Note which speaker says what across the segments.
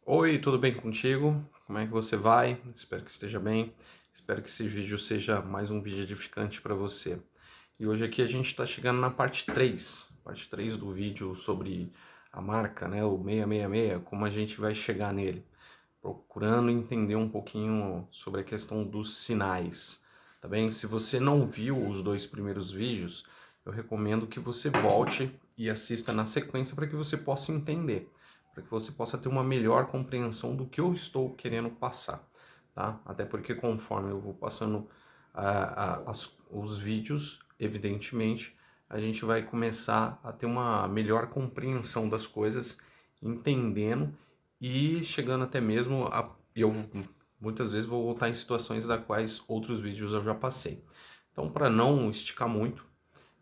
Speaker 1: Oi, tudo bem contigo? Como é que você vai? Espero que esteja bem. Espero que esse vídeo seja mais um vídeo edificante para você. E hoje aqui a gente está chegando na parte 3 do vídeo sobre a marca, né, o 666, como a gente vai chegar nele, procurando entender um pouquinho sobre a questão dos sinais, tá bem? Se você não viu os dois primeiros vídeos, eu recomendo que você volte e assista na sequência para que você possa entender, para que você possa ter uma melhor compreensão do que eu estou querendo passar, tá? Até porque conforme eu vou passando os vídeos, evidentemente, a gente vai começar a ter uma melhor compreensão das coisas, entendendo e chegando até mesmo a eu muitas vezes vou voltar em situações das quais outros vídeos eu já passei. Então, para não esticar muito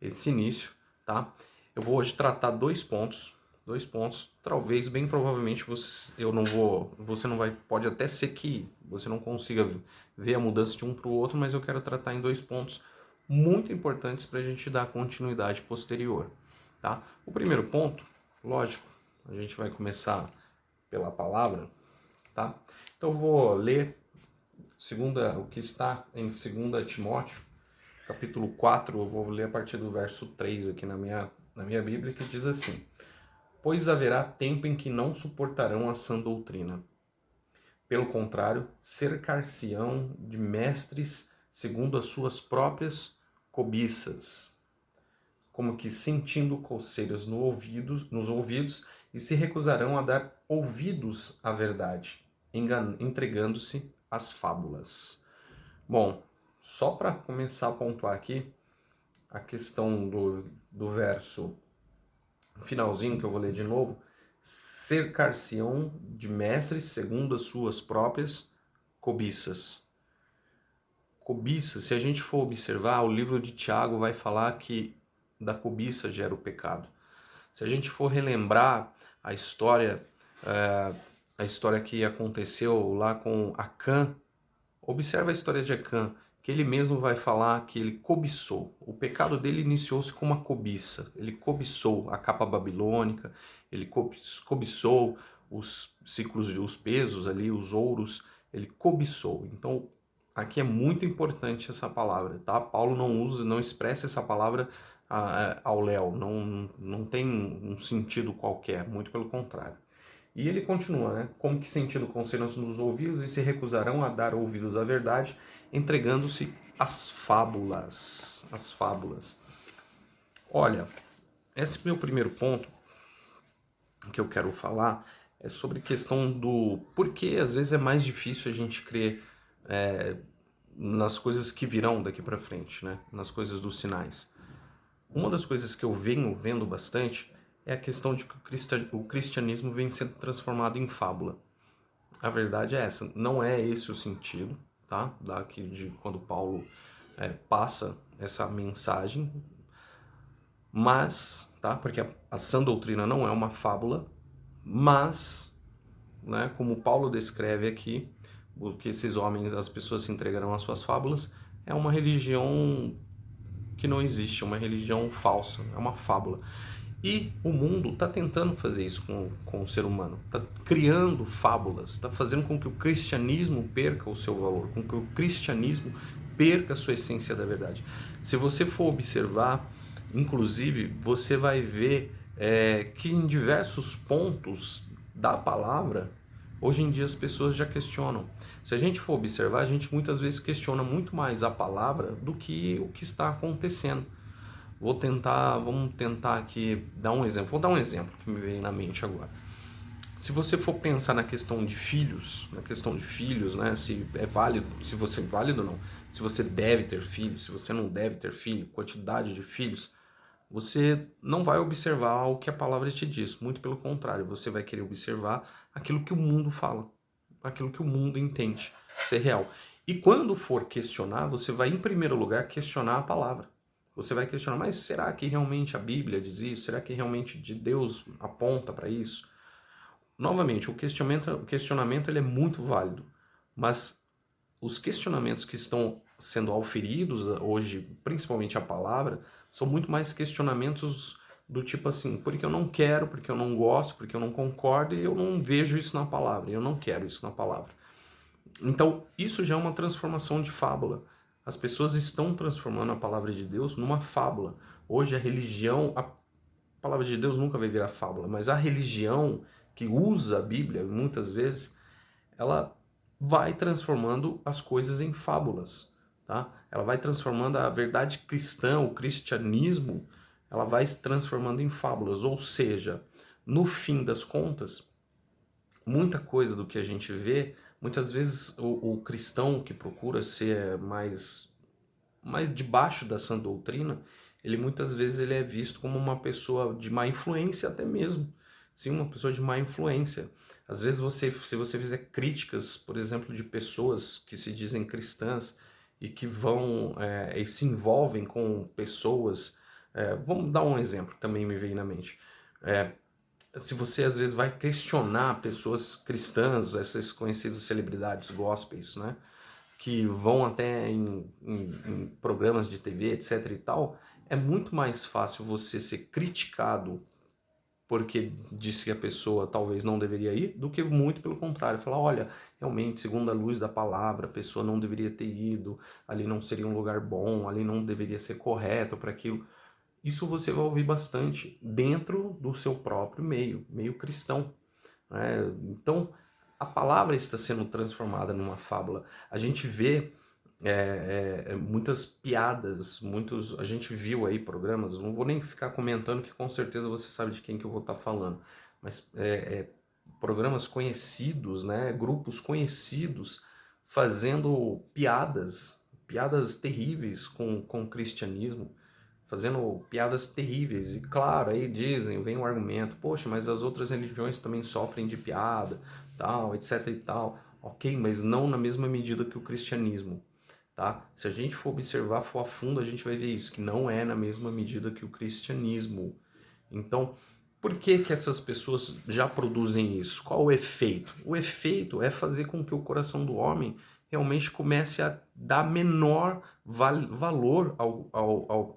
Speaker 1: esse início, tá? Eu vou hoje tratar dois pontos. Talvez, bem provavelmente, você não vai, pode até ser que você não consiga ver a mudança de um para o outro, mas eu quero tratar em dois pontos muito importantes para a gente dar continuidade posterior, tá? O primeiro ponto, lógico, a gente vai começar pela palavra, tá? Então eu vou ler o que está em 2 Timóteo, capítulo 4, eu vou ler a partir do verso 3 aqui na minha Bíblia, que diz assim: Pois haverá tempo em que não suportarão a sã doutrina. Pelo contrário, cercar-se-ão de mestres segundo as suas próprias cobiças, como que sentindo coceiras nos ouvidos, e se recusarão a dar ouvidos à verdade, entregando-se às fábulas. Bom, só para começar a pontuar aqui, a questão do verso finalzinho, que eu vou ler de novo: cercar-se-ão de mestres segundo as suas próprias cobiças. Cobiça, se a gente for observar, o livro de Tiago vai falar que da cobiça gera o pecado. Se a gente for relembrar a história, é, a história que aconteceu lá com Acã, observa a história de Acã, que ele mesmo vai falar que ele cobiçou. O pecado dele iniciou-se com uma cobiça. Ele cobiçou a capa babilônica, ele cobiçou os ciclos, os pesos ali, os ouros, ele cobiçou. Então, aqui é muito importante essa palavra, tá? Paulo não expressa essa palavra ao léu, não tem um sentido qualquer, muito pelo contrário. E ele continua, né? Como que sentindo conselhos nos ouvidos e se recusarão a dar ouvidos à verdade, entregando-se às fábulas. As fábulas. Olha, esse meu primeiro ponto que eu quero falar é sobre a questão do porquê às vezes é mais difícil a gente crer nas coisas que virão daqui para frente, né? Nas coisas dos sinais. Uma das coisas que eu venho vendo bastante é a questão de que o cristianismo vem sendo transformado em fábula. A verdade é essa, não é esse o sentido, tá? Daqui de quando Paulo passa essa mensagem, mas, tá? Porque a sã doutrina não é uma fábula, mas, né? Como Paulo descreve aqui, o que esses homens, as pessoas se entregarão às suas fábulas, é uma religião que não existe, uma religião falsa, é uma fábula. E o mundo está tentando fazer isso com o ser humano, está criando fábulas, está fazendo com que o cristianismo perca o seu valor, com que o cristianismo perca a sua essência da verdade. Se você for observar, inclusive, você vai ver que em diversos pontos da palavra, hoje em dia as pessoas já questionam. Se a gente for observar, a gente muitas vezes questiona muito mais a palavra do que o que está acontecendo. Vamos tentar aqui dar um exemplo. Vou dar um exemplo que me veio na mente agora. Se você for pensar na questão de filhos, né, se é válido, se você é válido ou não, se você deve ter filhos, se você não deve ter filho, quantidade de filhos, você não vai observar o que a palavra te diz, muito pelo contrário, você vai querer observar aquilo que o mundo fala, aquilo que o mundo entende ser real. E quando for questionar, você vai em primeiro lugar questionar a palavra. Você vai questionar, mas será que realmente a Bíblia diz isso? Será que realmente de Deus aponta para isso? Novamente, o questionamento ele é muito válido, mas os questionamentos que estão sendo auferidos hoje, principalmente a palavra, são muito mais questionamentos do tipo assim, porque eu não quero, porque eu não gosto, porque eu não concordo e eu não vejo isso na palavra, eu não quero isso na palavra. Então, isso já é uma transformação de fábula. As pessoas estão transformando a palavra de Deus numa fábula. Hoje a religião, a palavra de Deus nunca vai virar fábula, mas a religião que usa a Bíblia, muitas vezes, ela vai transformando as coisas em fábulas, tá? Ela vai transformando a verdade cristã, o cristianismo, ela vai se transformando em fábulas, ou seja, no fim das contas, muita coisa do que a gente vê, muitas vezes o cristão que procura ser mais debaixo da sã doutrina, ele muitas vezes ele é visto como uma pessoa de má influência até mesmo. Sim, uma pessoa de má influência. Às vezes se você fizer críticas, por exemplo, de pessoas que se dizem cristãs e que vão e se envolvem com pessoas, vamos dar um exemplo que também me veio na mente. É, se você às vezes vai questionar pessoas cristãs, essas conhecidas celebridades gospels, né? Que vão até em programas de TV, etc e tal, é muito mais fácil você ser criticado porque disse que a pessoa talvez não deveria ir, do que muito pelo contrário, falar, olha, realmente, segundo a luz da palavra, a pessoa não deveria ter ido, ali não seria um lugar bom, ali não deveria ser correto para aquilo. Isso você vai ouvir bastante dentro do seu próprio meio cristão, né? Então, a palavra está sendo transformada numa fábula. A gente vê muitas piadas, muitos. A gente viu aí programas, não vou nem ficar comentando, que com certeza você sabe de quem que eu vou estar falando, mas programas conhecidos, né? Grupos conhecidos fazendo piadas terríveis com o cristianismo, fazendo piadas terríveis. E claro, aí dizem, vem o argumento, poxa, mas as outras religiões também sofrem de piada, tal, etc e tal. Ok, mas não na mesma medida que o cristianismo, tá? Se a gente for observar, for a fundo, a gente vai ver isso, que não é na mesma medida que o cristianismo. Então, por que que essas pessoas já produzem isso? Qual o efeito? O efeito é fazer com que o coração do homem realmente comece a dar menor valor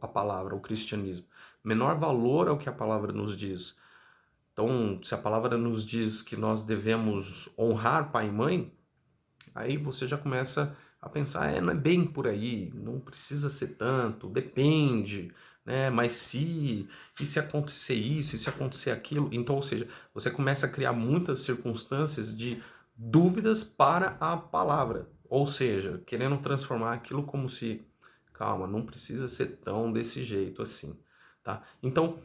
Speaker 1: à palavra, ao cristianismo. Menor valor ao que a palavra nos diz. Então, se a palavra nos diz que nós devemos honrar pai e mãe, aí você já começa a pensar, não é bem por aí, não precisa ser tanto, depende, né? Mas e se acontecer isso, e se acontecer aquilo? Então, ou seja, você começa a criar muitas circunstâncias de dúvidas para a palavra. Ou seja, querendo transformar aquilo como se, calma, não precisa ser tão desse jeito assim, tá? Então,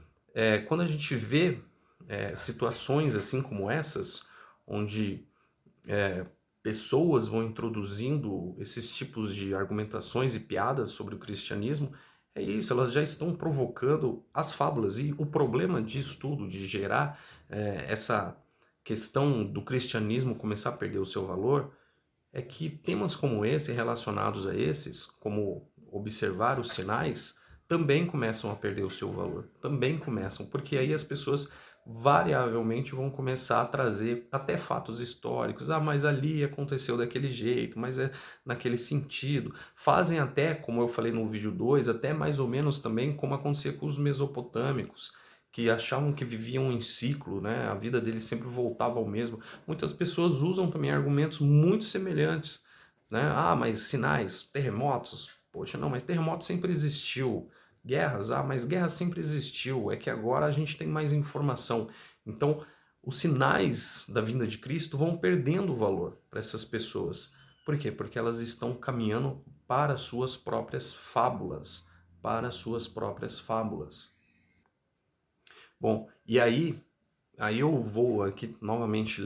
Speaker 1: quando a gente vê situações assim como essas, onde pessoas vão introduzindo esses tipos de argumentações e piadas sobre o cristianismo, é isso, elas já estão provocando as fábulas. E o problema disso tudo, de gerar essa questão do cristianismo começar a perder o seu valor, é que temas como esse, relacionados a esses, como observar os sinais, também começam a perder o seu valor. Também começam, porque aí as pessoas variavelmente vão começar a trazer até fatos históricos. Ah, mas ali aconteceu daquele jeito, mas é naquele sentido. Fazem até, como eu falei no vídeo 2, até mais ou menos também como acontecia com os mesopotâmicos, que achavam que viviam em ciclo, né? A vida deles sempre voltava ao mesmo. Muitas pessoas usam também argumentos muito semelhantes, né? Ah, mas sinais, terremotos, poxa, não, mas terremoto sempre existiu. Guerras, mas guerra sempre existiu, é que agora a gente tem mais informação. Então, os sinais da vinda de Cristo vão perdendo valor para essas pessoas. Por quê? Porque elas estão caminhando para suas próprias fábulas, para suas próprias fábulas. Bom, e aí eu vou aqui novamente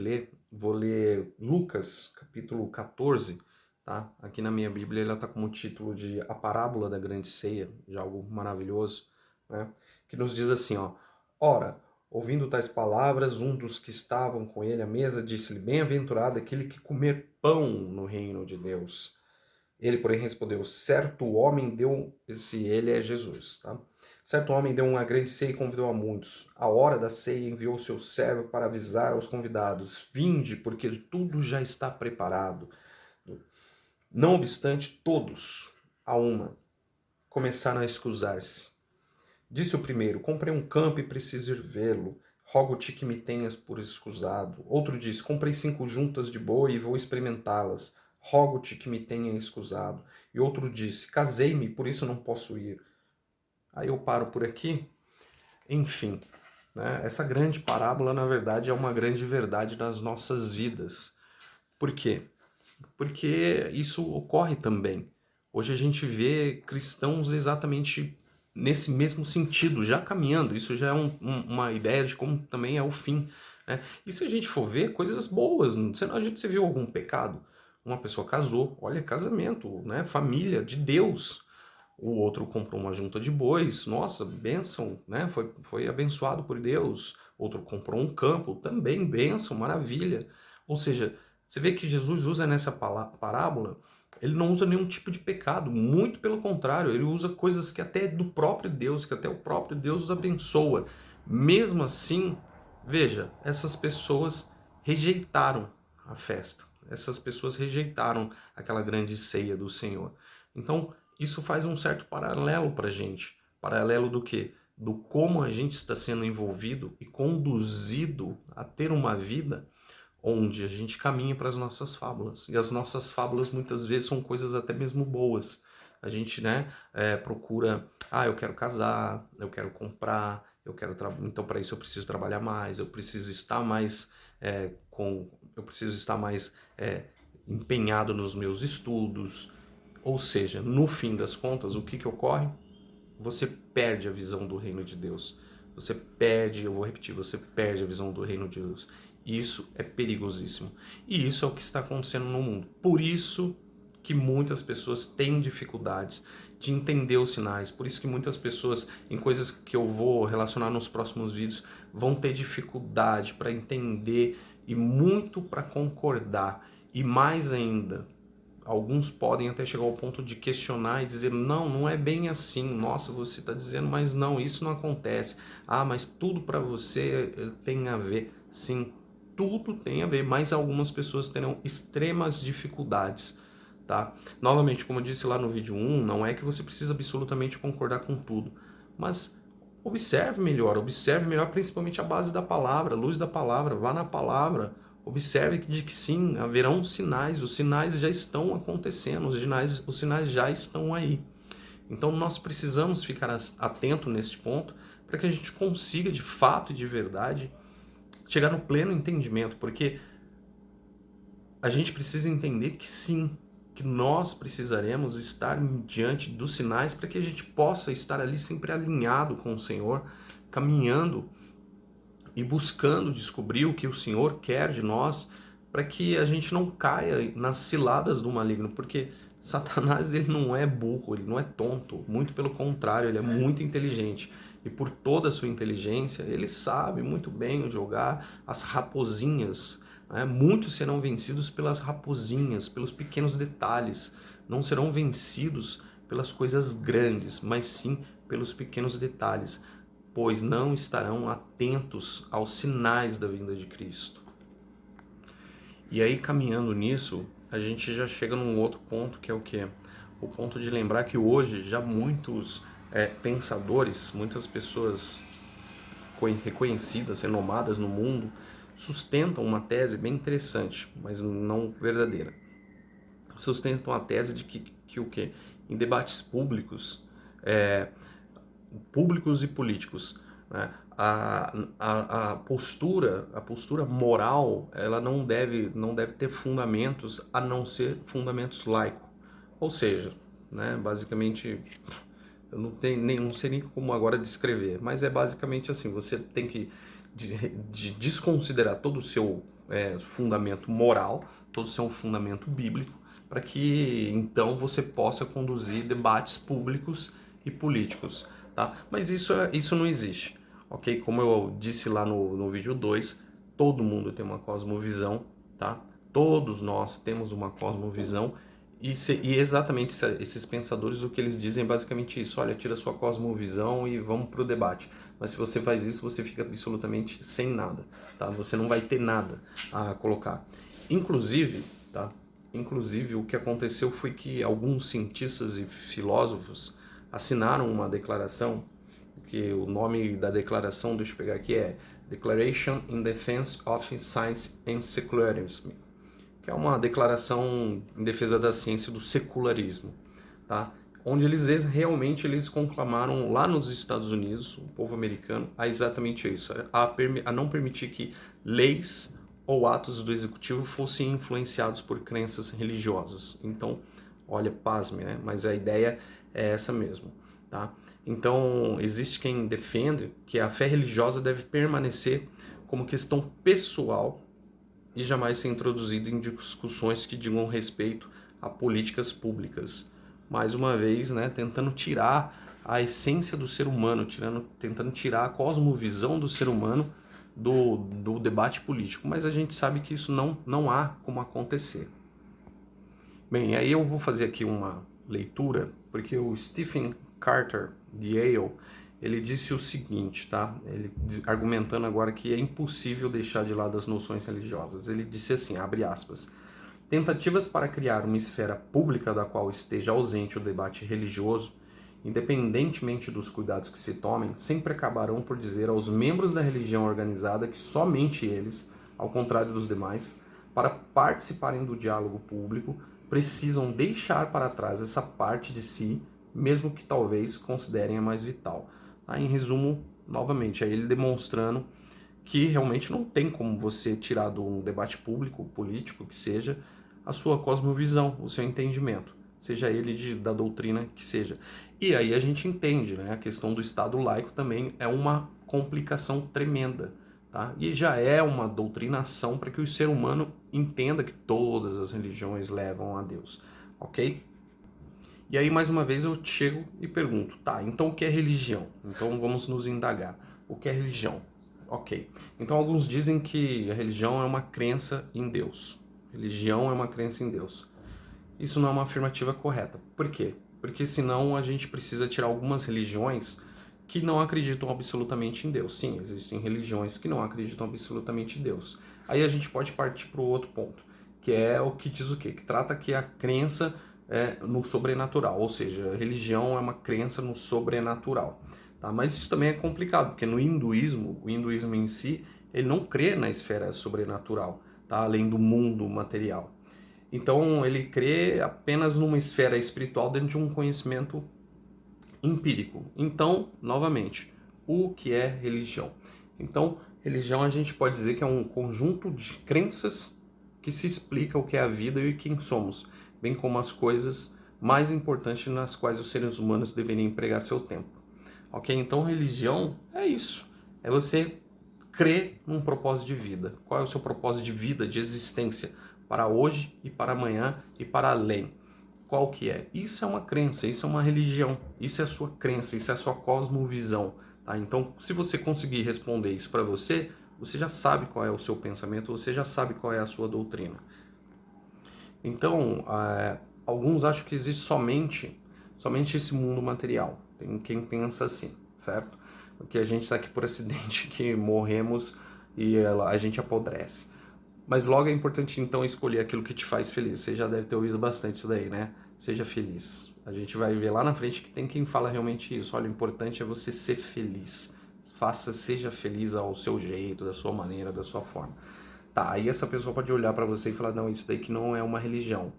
Speaker 1: vou ler Lucas, capítulo 14, tá? Aqui na minha Bíblia ela está como título de A Parábola da Grande Ceia, de algo maravilhoso, né? Que nos diz assim, ó: Ora, ouvindo tais palavras, um dos que estavam com ele à mesa disse-lhe: Bem-aventurado aquele que comer pão no reino de Deus. Ele, porém, respondeu: Certo homem deu, ele é Jesus, tá? Certo homem deu uma grande ceia e convidou a muitos. À hora da ceia enviou seu servo para avisar aos convidados: Vinde, porque tudo já está preparado. Não obstante, todos, a uma, começaram a escusar-se. Disse o primeiro: comprei um campo e preciso ir vê-lo. Rogo-te que me tenhas por escusado. Outro disse: comprei 5 juntas de boi e vou experimentá-las. Rogo-te que me tenha escusado. E outro disse: casei-me, por isso não posso ir. Aí eu paro por aqui. Enfim, né? Essa grande parábola, na verdade, é uma grande verdade das nossas vidas. Por quê? Porque isso ocorre também. Hoje a gente vê cristãos exatamente nesse mesmo sentido, já caminhando. Isso já é uma ideia de como também é o fim, né? E se a gente for ver coisas boas, a gente se viu algum pecado? Uma pessoa casou, olha, casamento, né? Família de Deus. O outro comprou uma junta de bois, nossa, bênção, né? Foi abençoado por Deus. Outro comprou um campo, também bênção, maravilha. Ou seja, você vê que Jesus usa nessa parábola, ele não usa nenhum tipo de pecado, muito pelo contrário, ele usa coisas que até é do próprio Deus, que até o próprio Deus os abençoa. Mesmo assim, veja, essas pessoas rejeitaram a festa, essas pessoas rejeitaram aquela grande ceia do Senhor. Então, isso faz um certo paralelo para a gente. Paralelo do quê? Do como a gente está sendo envolvido e conduzido a ter uma vida onde a gente caminha para as nossas fábulas. E as nossas fábulas muitas vezes são coisas até mesmo boas. A gente, né, procura, eu quero casar, eu quero comprar, então para isso eu preciso trabalhar mais, eu preciso estar mais eu preciso estar mais empenhado nos meus estudos. Ou seja, no fim das contas, o que ocorre? Você perde a visão do reino de Deus. Você perde, eu vou repetir, você perde a visão do reino de Deus. E isso é perigosíssimo. E isso é o que está acontecendo no mundo. Por isso que muitas pessoas têm dificuldades de entender os sinais. Por isso que muitas pessoas, em coisas que eu vou relacionar nos próximos vídeos, vão ter dificuldade para entender e muito para concordar. E mais ainda, alguns podem até chegar ao ponto de questionar e dizer: não, não é bem assim. Nossa, você está dizendo, mas não, isso não acontece. Mas tudo para você tem a ver. Sim, tudo tem a ver, mas algumas pessoas terão extremas dificuldades, tá? Novamente, como eu disse lá no vídeo 1, não é que você precisa absolutamente concordar com tudo, mas observe melhor principalmente a base da palavra, a luz da palavra, vá na palavra. Observe de que sim, haverão sinais, os sinais já estão acontecendo, os sinais já estão aí. Então nós precisamos ficar atento nesse ponto para que a gente consiga de fato e de verdade chegar no pleno entendimento, porque a gente precisa entender que sim, que nós precisaremos estar diante dos sinais para que a gente possa estar ali sempre alinhado com o Senhor, caminhando e buscando descobrir o que o Senhor quer de nós, para que a gente não caia nas ciladas do maligno, porque Satanás ele não é burro, ele não é tonto, muito pelo contrário, ele é muito inteligente. E por toda a sua inteligência, ele sabe muito bem jogar as raposinhas, né? Muitos serão vencidos pelas raposinhas, pelos pequenos detalhes, não serão vencidos pelas coisas grandes, mas sim pelos pequenos detalhes, pois não estarão atentos aos sinais da vinda de Cristo. E aí, caminhando nisso, a gente já chega num outro ponto, que é o quê? O ponto de lembrar que hoje já muitos pensadores, muitas pessoas reconhecidas, renomadas no mundo, sustentam uma tese bem interessante, mas não verdadeira. Sustentam a tese de que o quê? Em debates públicos e políticos, né? A postura moral, ela não deve ter fundamentos a não ser fundamentos laicos. Ou seja, né, basicamente, eu não sei nem como agora descrever, mas é basicamente assim: você tem que de desconsiderar todo o seu fundamento moral, todo o seu fundamento bíblico, para que então você possa conduzir debates públicos e políticos, tá? Mas isso não existe, ok? Como eu disse lá no vídeo 2, todo mundo tem uma cosmovisão, tá? Todos nós temos uma cosmovisão e exatamente esses pensadores, o que eles dizem é basicamente isso: olha, tira sua cosmovisão e vamos para o debate. Mas se você faz isso, você fica absolutamente sem nada, tá? Você não vai ter nada a colocar. Inclusive, tá? Inclusive, o que aconteceu foi que alguns cientistas e filósofos assinaram uma declaração que o nome da declaração, deixa eu pegar aqui, é Declaration in Defense of Science and Secularism, que é uma declaração em defesa da ciência e do secularismo, tá? Onde realmente eles conclamaram lá nos Estados Unidos, o povo americano, a exatamente isso, a não permitir que leis ou atos do executivo fossem influenciados por crenças religiosas. Então, olha, pasme, né? Mas a ideia é essa mesmo, tá? Então, existe quem defende que a fé religiosa deve permanecer como questão pessoal e jamais ser introduzida em discussões que digam respeito a políticas públicas. Mais uma vez, né, tentando tirar a essência do ser humano, tentando tirar a cosmovisão do ser humano do debate político. Mas a gente sabe que isso não há como acontecer. Bem, aí eu vou fazer aqui uma leitura, porque o Stephen Carter, de Yale, ele disse o seguinte, tá? Ele argumentando agora que é impossível deixar de lado as noções religiosas. Ele disse assim, abre aspas, tentativas para criar uma esfera pública da qual esteja ausente o debate religioso, independentemente dos cuidados que se tomem, sempre acabarão por dizer aos membros da religião organizada que somente eles, ao contrário dos demais, para participarem do diálogo público, precisam deixar para trás essa parte de si, mesmo que talvez considerem a mais vital. Tá? Em resumo, novamente, aí ele demonstrando que realmente não tem como você tirar do debate público, político, que seja, a sua cosmovisão, o seu entendimento, seja ele da doutrina que seja. E aí a gente entende, né? A questão do Estado laico também é uma complicação tremenda, tá? E já é uma doutrinação para que o ser humano entenda que todas as religiões levam a Deus, ok? E aí, mais uma vez, eu chego e pergunto, tá, então o que é religião? Então vamos nos indagar. O que é religião? Ok. Então alguns dizem que a religião é uma crença em Deus. Religião é uma crença em Deus. Isso não é uma afirmativa correta. Por quê? Porque senão a gente precisa tirar algumas religiões que não acreditam absolutamente em Deus. Sim, existem religiões que não acreditam absolutamente em Deus. Aí a gente pode partir para o outro ponto, que é o que diz o quê? Que trata que a crença no sobrenatural, ou seja, a religião é uma crença no sobrenatural. Tá? Mas isso também é complicado, porque no hinduísmo, o hinduísmo em si, ele não crê na esfera sobrenatural, tá? Além do mundo material. Então ele crê apenas numa esfera espiritual dentro de um conhecimento empírico. Então, novamente, o que é religião? Então, religião a gente pode dizer que é um conjunto de crenças que se explica o que é a vida e quem somos, bem como as coisas mais importantes nas quais os seres humanos deveriam empregar seu tempo. Ok? Então, religião é isso. É você crer num propósito de vida. Qual é o seu propósito de vida, de existência, para hoje e para amanhã e para além? Qual que é? Isso é uma crença, isso é uma religião, isso é a sua crença, isso é a sua cosmovisão. Tá? Então, se você conseguir responder isso para você, você já sabe qual é o seu pensamento, você já sabe qual é a sua doutrina. Então, alguns acham que existe somente esse mundo material. Tem quem pensa assim, certo? Porque a gente está aqui por acidente, que morremos e a gente apodrece. Mas logo é importante então escolher aquilo que te faz feliz. Você já deve ter ouvido bastante isso daí, né? Seja feliz. A gente vai ver lá na frente que tem quem fala realmente isso. Olha, o importante é você ser feliz. Seja feliz ao seu jeito, da sua maneira, da sua forma. Tá, aí essa pessoa pode olhar para você e falar, não, isso daí que não é uma religião.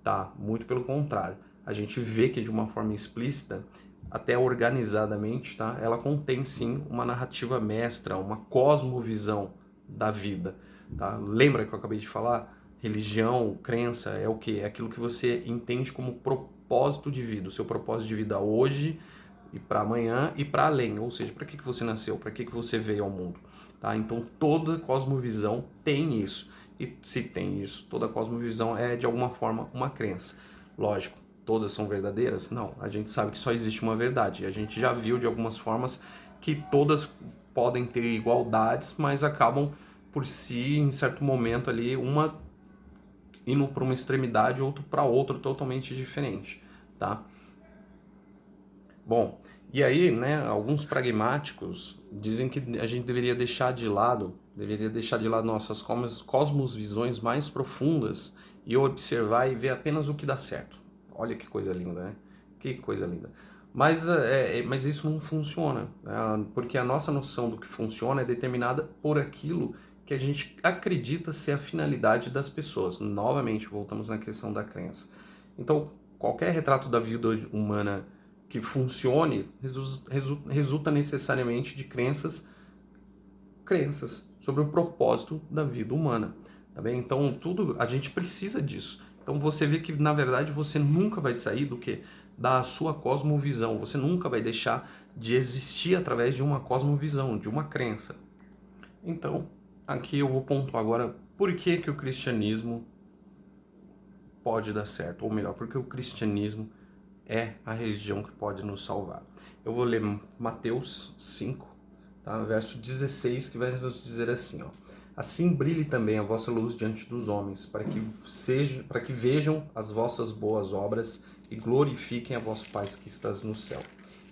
Speaker 1: Tá, muito pelo contrário. A gente vê que de uma forma explícita, até organizadamente, tá? Ela contém sim uma narrativa mestra, uma cosmovisão da vida. Tá? Lembra que eu acabei de falar? Religião, crença é o quê? É aquilo que você entende como propósito de vida, o seu propósito de vida hoje e para amanhã e para além, ou seja, para que você nasceu, para que você veio ao mundo. Tá? Então toda cosmovisão tem isso. E se tem isso, toda cosmovisão é de alguma forma uma crença. Lógico, todas são verdadeiras? Não, a gente sabe que só existe uma verdade. A gente já viu de algumas formas que todas podem ter igualdades, mas acabam por si, em certo momento ali, uma indo para uma extremidade, outro para outra, totalmente diferente, tá? Bom, e aí, né, alguns pragmáticos dizem que a gente deveria deixar de lado nossas cosmovisões mais profundas e observar e ver apenas o que dá certo. Olha que coisa linda, né? Que coisa linda. Mas isso não funciona, né? Porque a nossa noção do que funciona é determinada por aquilo que a gente acredita ser a finalidade das pessoas. Novamente, voltamos na questão da crença. Então, qualquer retrato da vida humana que funcione resulta necessariamente de crenças sobre o propósito da vida humana, tá bem? Então, tudo a gente precisa disso. Então, você vê que na verdade você nunca vai sair do que da sua cosmovisão. Você nunca vai deixar de existir através de uma cosmovisão, de uma crença. Então, aqui eu vou pontuar agora por que que o cristianismo pode dar certo, ou melhor, porque o cristianismo é a religião que pode nos salvar. Eu vou ler Mateus 5, tá? Verso 16, que vai nos dizer assim, ó: assim brilhe também a vossa luz diante dos homens, para que vejam as vossas boas obras e glorifiquem a vosso Pai que estás no céu.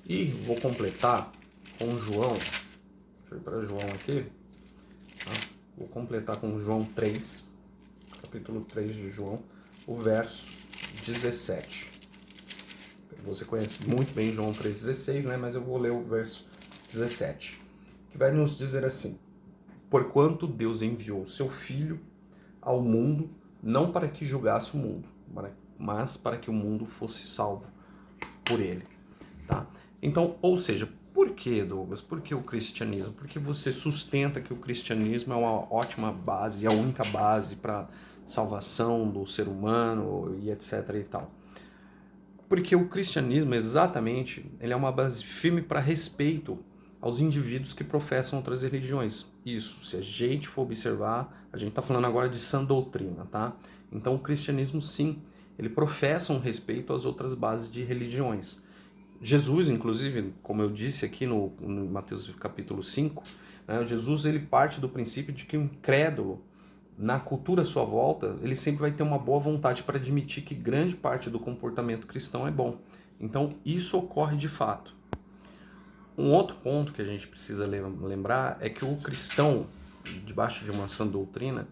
Speaker 1: E vou completar com João, deixa eu ir para João aqui, tá? Vou completar com João 3, capítulo 3 de João, o verso 17. Você conhece muito bem João 3,16, né? Mas eu vou ler o verso 17, que vai nos dizer assim: porquanto Deus enviou o seu Filho ao mundo, não para que julgasse o mundo, mas para que o mundo fosse salvo por ele, tá? Então, ou seja, por que, Douglas? Por que o cristianismo? Porque você sustenta que o cristianismo é uma ótima base, é a única base para salvação do ser humano e etc e tal. Porque o cristianismo, exatamente, ele é uma base firme para respeito aos indivíduos que professam outras religiões. Isso, se a gente for observar, a gente está falando agora de sã doutrina, tá? Então o cristianismo, sim, ele professa um respeito às outras bases de religiões. Jesus, inclusive, como eu disse aqui no Mateus capítulo 5, né, Jesus ele parte do princípio de que o incrédulo, na cultura à sua volta, ele sempre vai ter uma boa vontade para admitir que grande parte do comportamento cristão é bom. Então, isso ocorre de fato. Um outro ponto que a gente precisa lembrar é que o cristão, debaixo de uma sã doutrina,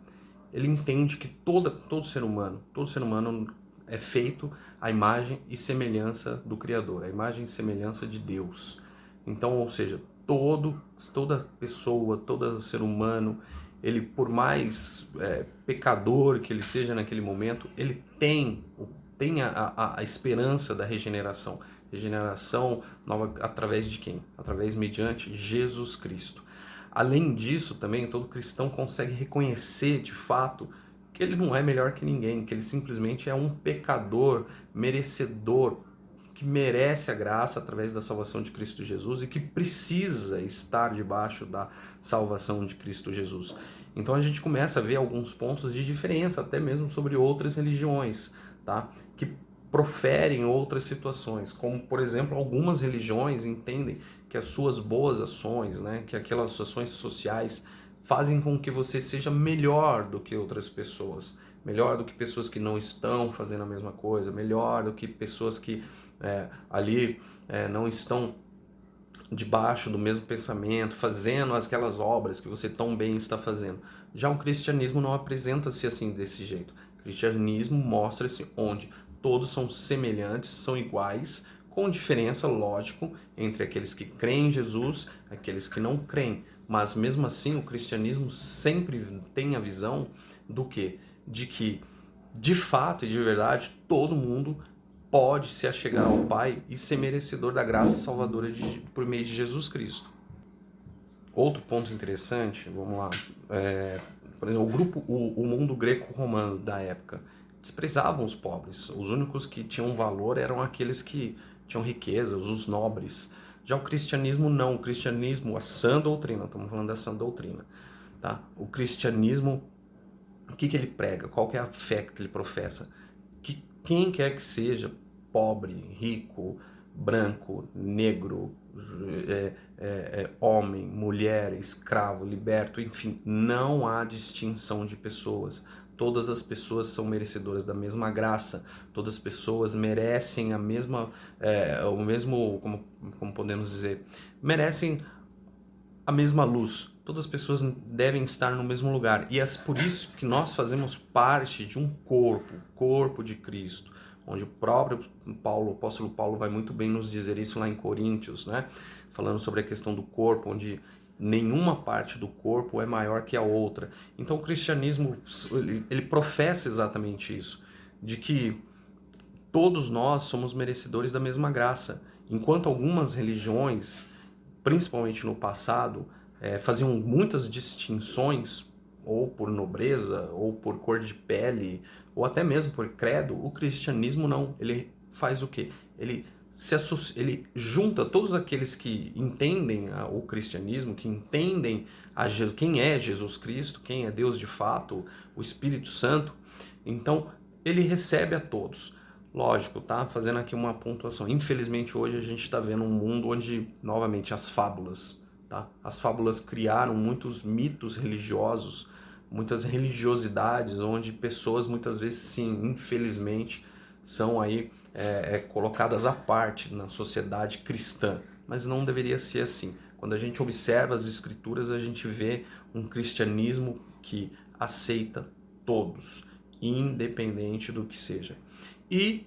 Speaker 1: ele entende que todo ser humano é feito à imagem e semelhança do Criador, à imagem e semelhança de Deus. Então, ou seja, toda pessoa, todo ser humano, ele por mais pecador que ele seja naquele momento, ele tem a esperança da regeneração. Regeneração nova através de quem? Mediante Jesus Cristo. Além disso, também todo cristão consegue reconhecer de fato que ele não é melhor que ninguém, que ele simplesmente é um pecador merecedor, que merece a graça através da salvação de Cristo Jesus e que precisa estar debaixo da salvação de Cristo Jesus. Então a gente começa a ver alguns pontos de diferença, até mesmo sobre outras religiões, tá? Que proferem outras situações, como por exemplo, algumas religiões entendem que as suas boas ações, né, que aquelas ações sociais fazem com que você seja melhor do que outras pessoas, melhor do que pessoas que não estão fazendo a mesma coisa, melhor do que pessoas que não estão debaixo do mesmo pensamento, fazendo aquelas obras que você tão bem está fazendo. Já o cristianismo não apresenta-se assim desse jeito. O cristianismo mostra-se onde todos são semelhantes, são iguais, com diferença, lógico, entre aqueles que creem em Jesus e aqueles que não creem. Mas mesmo assim, o cristianismo sempre tem a visão do quê? De que, de fato e de verdade, todo mundo pode se achegar ao Pai e ser merecedor da graça salvadora por meio de Jesus Cristo. Outro ponto interessante, vamos lá, por exemplo, o mundo greco-romano da época desprezavam os pobres. Os únicos que tinham valor eram aqueles que tinham riquezas, os nobres. Já o cristianismo não, o cristianismo, a sã doutrina, estamos falando da sã doutrina, tá? O cristianismo, o que ele prega? Qual que é a fé que ele professa? Que quem quer que seja, pobre, rico, branco, negro, homem, mulher, escravo, liberto, enfim, não há distinção de pessoas. Todas as pessoas são merecedoras da mesma graça, todas as pessoas merecem a mesma, o mesmo, como podemos dizer, merecem a mesma luz. Todas as pessoas devem estar no mesmo lugar. E é por isso que nós fazemos parte de um corpo, o corpo de Cristo. onde o próprio Paulo, o apóstolo Paulo vai muito bem nos dizer isso lá em Coríntios, né? Falando sobre a questão do corpo, onde nenhuma parte do corpo é maior que a outra. Então o cristianismo, ele professa exatamente isso, de que todos nós somos merecedores da mesma graça. Enquanto algumas religiões, principalmente no passado, faziam muitas distinções, ou por nobreza, ou por cor de pele, ou até mesmo por credo, o cristianismo não. Ele faz o quê? Ele junta todos aqueles que entendem o cristianismo, que entendem quem é Jesus Cristo, quem é Deus de fato, o Espírito Santo. Então, ele recebe a todos. Lógico, tá? Fazendo aqui uma pontuação. Infelizmente, hoje a gente está vendo um mundo onde, novamente, as fábulas, tá? As fábulas criaram muitos mitos religiosos, muitas religiosidades, onde pessoas, muitas vezes, sim, infelizmente, são aí colocadas à parte na sociedade cristã. Mas não deveria ser assim. Quando a gente observa as escrituras, a gente vê um cristianismo que aceita todos, independente do que seja. E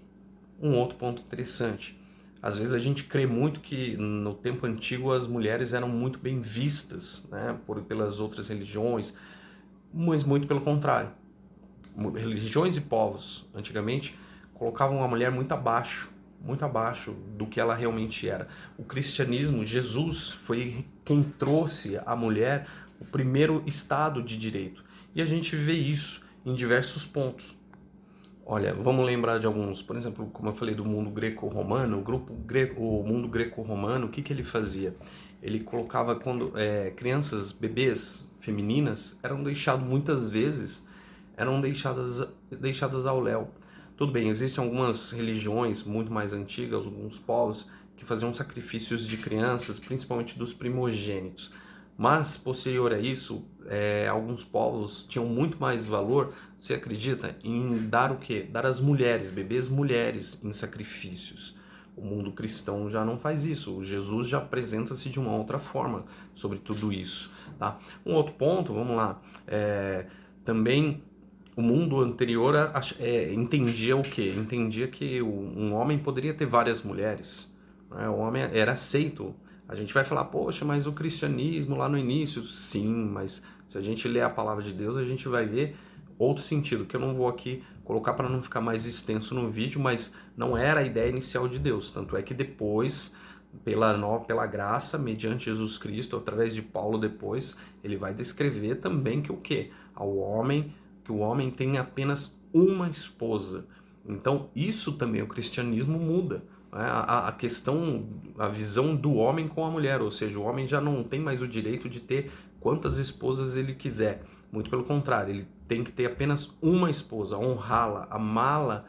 Speaker 1: um outro ponto interessante, às vezes a gente crê muito que no tempo antigo as mulheres eram muito bem vistas, né, pelas outras religiões, mas muito pelo contrário. Religiões e povos, antigamente, colocavam a mulher muito abaixo do que ela realmente era. O cristianismo, Jesus, foi quem trouxe à mulher o primeiro estado de direito. E a gente vê isso em diversos pontos. Olha, vamos lembrar de alguns, por exemplo, como eu falei do mundo greco-romano, o mundo greco-romano, o que ele fazia? Ele colocava quando crianças, bebês femininas eram deixadas muitas vezes, eram deixadas ao léu. Tudo bem, existem algumas religiões muito mais antigas, alguns povos que faziam sacrifícios de crianças, principalmente dos primogênitos. Mas, posterior a isso, alguns povos tinham muito mais valor, você acredita, em dar o quê? Dar as mulheres, bebês mulheres, em sacrifícios. O mundo cristão já não faz isso. O Jesus já apresenta-se de uma outra forma sobre tudo isso. Tá? Um outro ponto, vamos lá, também o mundo anterior entendia o quê? Entendia que um homem poderia ter várias mulheres. Né? O homem era aceito. A gente vai falar, poxa, mas o cristianismo lá no início, sim, mas se a gente ler a palavra de Deus, a gente vai ver outro sentido, que eu não vou aqui colocar para não ficar mais extenso no vídeo, mas não era a ideia inicial de Deus. Tanto é que depois, pela graça, mediante Jesus Cristo, através de Paulo depois, ele vai descrever também que o quê? Que o homem tem apenas uma esposa. Então, isso também o cristianismo muda. A questão, a visão do homem com a mulher, ou seja, o homem já não tem mais o direito de ter quantas esposas ele quiser. Muito pelo contrário, ele tem que ter apenas uma esposa, honrá-la, amá-la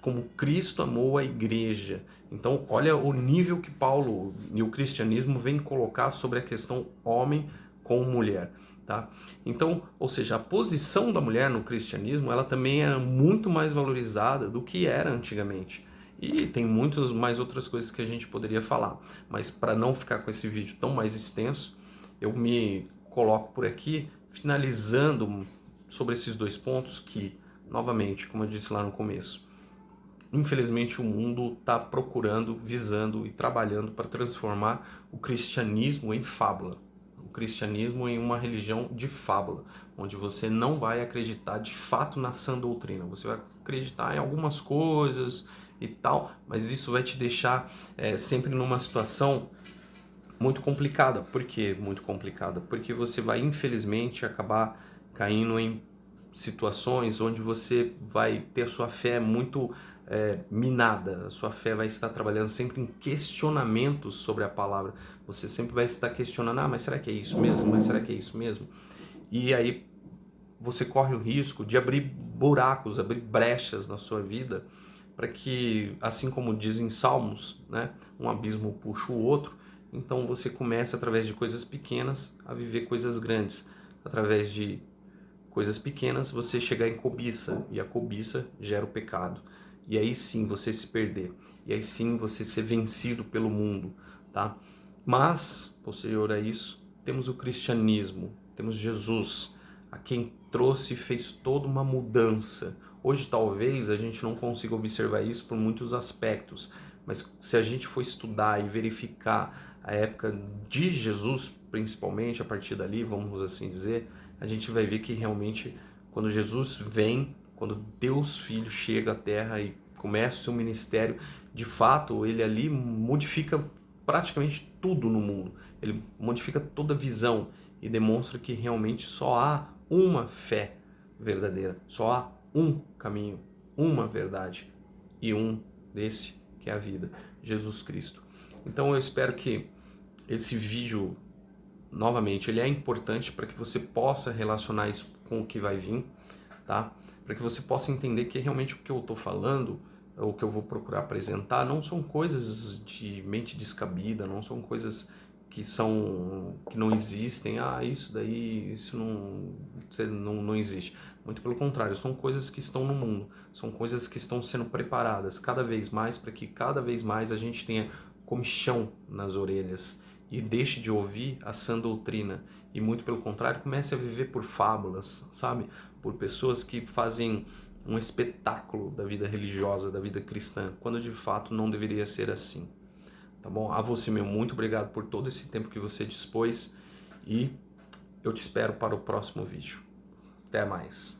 Speaker 1: como Cristo amou a igreja. Então, olha o nível que Paulo e o cristianismo vem colocar sobre a questão homem com mulher. Tá? Então, ou seja, a posição da mulher no cristianismo, ela também era muito mais valorizada do que era antigamente. E tem muitas mais outras coisas que a gente poderia falar. Mas para não ficar com esse vídeo tão mais extenso, eu me coloco por aqui, finalizando sobre esses dois pontos que, novamente, como eu disse lá no começo, infelizmente o mundo está procurando, visando e trabalhando para transformar o cristianismo em fábula. O cristianismo em uma religião de fábula, onde você não vai acreditar de fato na sã doutrina. Você vai acreditar em algumas coisas e tal, mas isso vai te deixar sempre numa situação muito complicada. Por que muito complicada? Porque você vai, infelizmente, acabar caindo em situações onde você vai ter a sua fé muito minada. A sua fé vai estar trabalhando sempre em questionamentos sobre a palavra. Você sempre vai estar questionando, mas será que é isso mesmo? Mas será que é isso mesmo? E aí você corre o risco de abrir buracos, abrir brechas na sua vida, para que, assim como dizem Salmos, né, um abismo puxa o outro. Então você começa, através de coisas pequenas, a viver coisas grandes. Através de coisas pequenas, você chegar em cobiça, e a cobiça gera o pecado. E aí sim você se perder. E aí sim você ser vencido pelo mundo, tá? Mas, posterior a isso, temos o cristianismo, temos Jesus, a quem trouxe e fez toda uma mudança, Hoje talvez a gente não consiga observar isso por muitos aspectos, mas se a gente for estudar e verificar a época de Jesus, principalmente a partir dali, vamos assim dizer, a gente vai ver que realmente quando Jesus vem, quando Deus Filho chega à Terra e começa o seu ministério, de fato ele ali modifica praticamente tudo no mundo. Ele modifica toda a visão e demonstra que realmente só há uma fé verdadeira, só há um caminho, uma verdade e um desse que é a vida, Jesus Cristo. Então eu espero que esse vídeo, novamente, ele é importante para que você possa relacionar isso com o que vai vir, tá? Para que você possa entender que realmente o que eu estou falando, o que eu vou procurar apresentar, não são coisas de mente descabida, não são coisas que não existem. Ah, isso daí, isso não existe. Muito pelo contrário, são coisas que estão no mundo, são coisas que estão sendo preparadas cada vez mais para que cada vez mais a gente tenha comichão nas orelhas e deixe de ouvir a sã doutrina e muito pelo contrário comece a viver por fábulas, sabe? Por pessoas que fazem um espetáculo da vida religiosa, da vida cristã, quando de fato não deveria ser assim. Tá bom? A você, meu, muito obrigado por todo esse tempo que você dispôs e eu te espero para o próximo vídeo. Até mais.